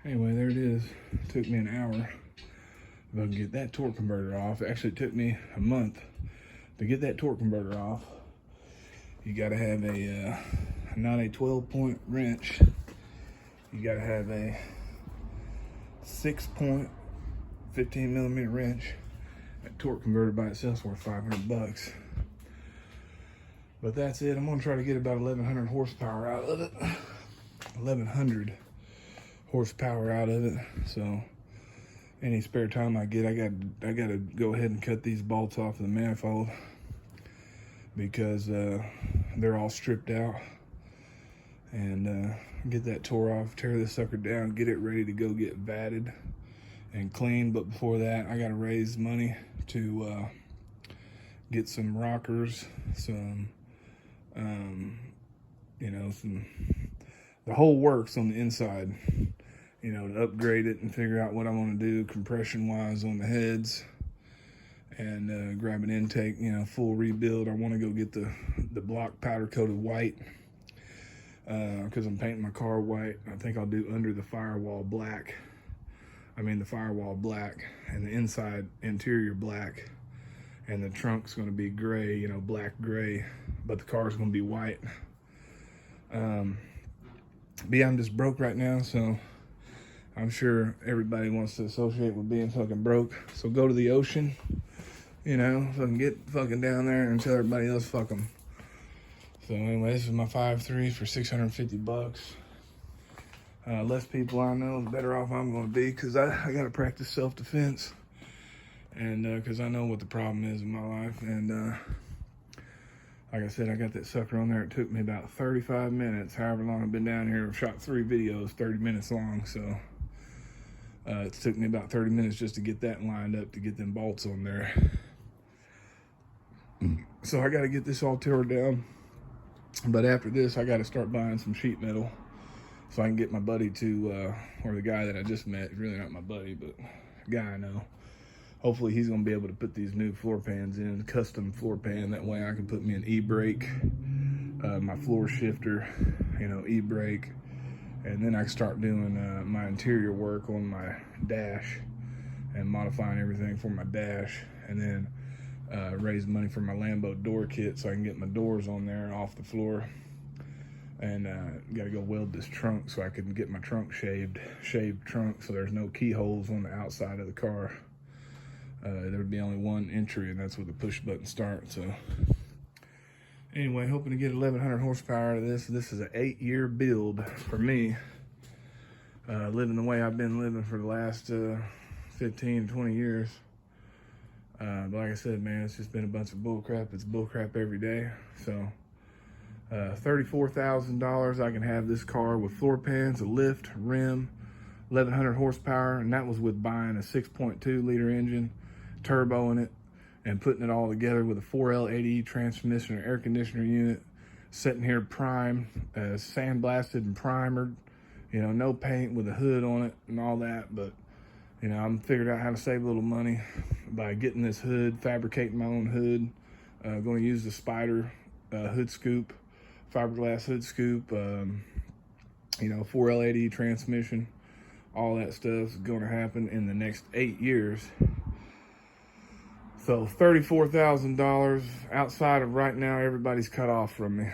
Anyway, there it is. It took me an hour to get that torque converter off. Actually, it took me a month to get that torque converter off. You gotta have a, not a 12-point wrench. You gotta have a 6-point 15mm wrench. That torque converter by itself is worth 500 bucks. But that's it. I'm gonna try to get about 1100 horsepower out of it. 1100 horsepower out of it. So any spare time I get, I gotta go ahead and cut these bolts off of the manifold because they're all stripped out, and get that tore off, tear this sucker down, get it ready to go get vatted and cleaned. But before that, I gotta raise money to get some rockers, some you know, the whole works on the inside, you know, to upgrade it and figure out what I want to do compression wise on the heads, and grab an intake, you know, full rebuild. I want to go get the block powder coated white because I'm painting my car white. I think I'll do under the firewall black. I mean the firewall black, and the inside interior black, and the trunk's going to be gray, you know, black gray, but the car's going to be white. But yeah, I'm just broke right now, so I'm sure everybody wants to associate with being fucking broke. So go to the ocean, you know, fucking get fucking down there and tell everybody else fuck them. So anyway, this is my 5.3 for 650 bucks. Less people I know, the better off I'm gonna be, because I gotta practice self-defense. And because I know what the problem is in my life. And like I said, I got that sucker on there. It took me about 35 minutes, however long I've been down here. I've shot 3 videos, 30 minutes long. So it took me about 30 minutes just to get that lined up, to get them bolts on there. So I got to get this all tore down. But after this, I got to start buying some sheet metal so I can get my buddy to, or the guy that I just met, really not my buddy, but a guy I know. Hopefully he's gonna be able to put these new floor pans in, custom floor pan. That way I can put me an e-brake, my floor shifter, you know, e-brake. And then I can start doing my interior work on my dash and modifying everything for my dash. And then raise money for my Lambo door kit so I can get my doors on there and off the floor. And gotta go weld this trunk so I can get my trunk shaved trunk so there's no keyholes on the outside of the car. There would be only one entry, and that's with the push button start. So anyway, hoping to get 1100 horsepower out of this. This is an 8-year build for me, living the way I've been living for the last 15 20 years. But like I said, man, it's just been a bunch of bull crap. It's bull crap every day. So $34,000 I can have this car with floor pans, a lift, rim, 1100 horsepower, and that was with buying a 6.2 liter engine, turbo in it, and putting it all together with a 4L80 transmission or air conditioner unit, sitting here primed, sandblasted and primered, you know, no paint, with a hood on it and all that. But you know, I'm figured out how to save a little money by getting this hood, fabricating my own hood. Going to use the Spider hood scoop, fiberglass hood scoop, you know, 4L80 transmission. All that stuff is going to happen in the next 8 years. So $34,000 outside of right now, everybody's cut off from me.